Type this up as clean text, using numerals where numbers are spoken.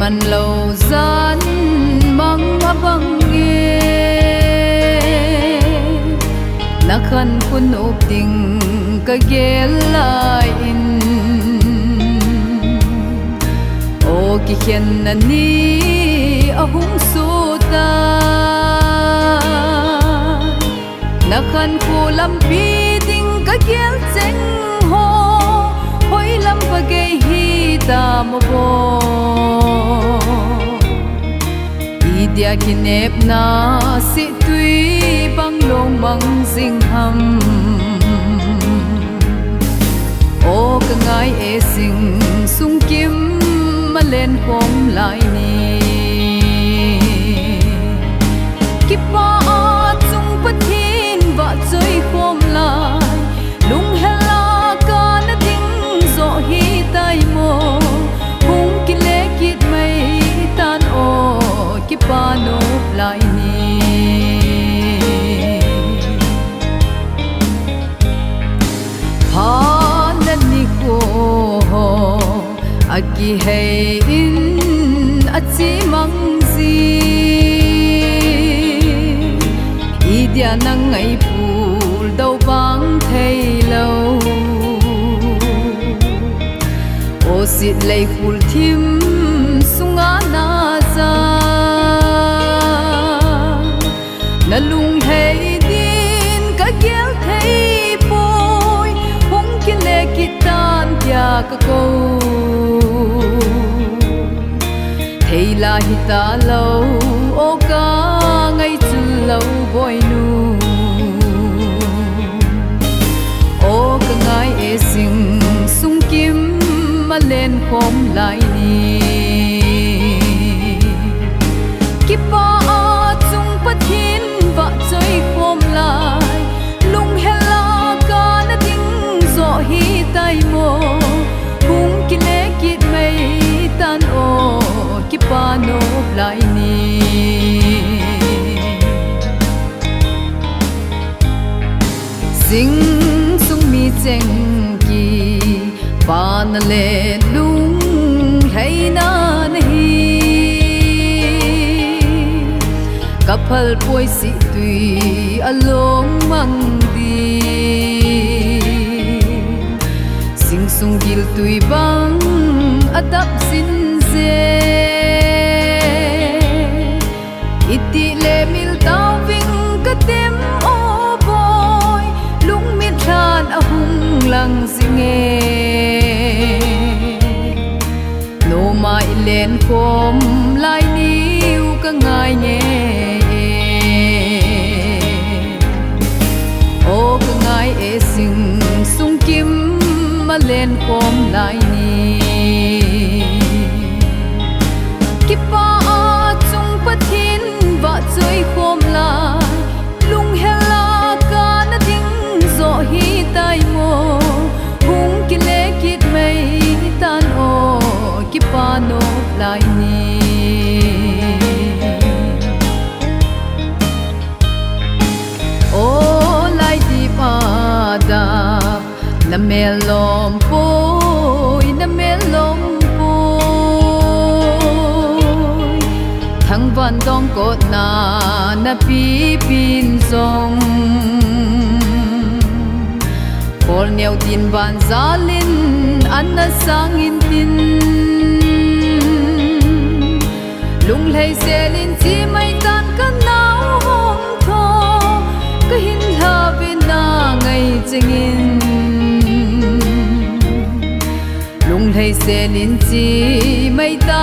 man lâu gian mang abang nghe na khan kun up ting ka gel lai in o ki khen na ni ahung su ta na khan khu lam pi ting ka gel cheng ho hoi lam pa ge hi ta mo bo dia kinep na si tui bang long mang sing ham o ka ngai e sing sung kim ma len khom lai ni ki pa chung pathin wa choi khom lai lung hela ka na ding zo hi tai mo hung ki le kit mai tan o ki pa no lai ni ha na ni ko aki hai in achi mang si idia nang ngai phul dau bang thei lo o sit lei phul thim sunga na za na lung hei din ka gel thei boy hung ki le ki tan tia ka ko thei la hi ta lo o ka ngai chu lo boy nu o ka ngai e sing sung kim ma len khom lai ni ki pa chung pathin wa choi khom lai lung hela ka na ding zo hi tai mo hung ki le kit mai tan o ki pa no lai ni sing sung mi cheng ki pa na le lung hai na nahi kapal poi si tui along mang di sing sung gil tui bang adap sin ze iti le mil tao ving ka tem o boy lung mit than ahung lang singe no mai len khom lai niu ka ngai nge o ka ngai e sing sung kim ma len khom lai ni ki pa chung pathin wa choi khom lai lung hela ka na ding zo hi tai mo hung ki le kit mai tan o ki pa no lai ni o lai di pa da na melom poi na melom poi thang van dong ko na pi pin song pol neo tin van zalin an na sang in tin lung lei selin chi mai tan ka nau hom tho ka hin ha bin na ngai chingin lung lei selin chi mai ta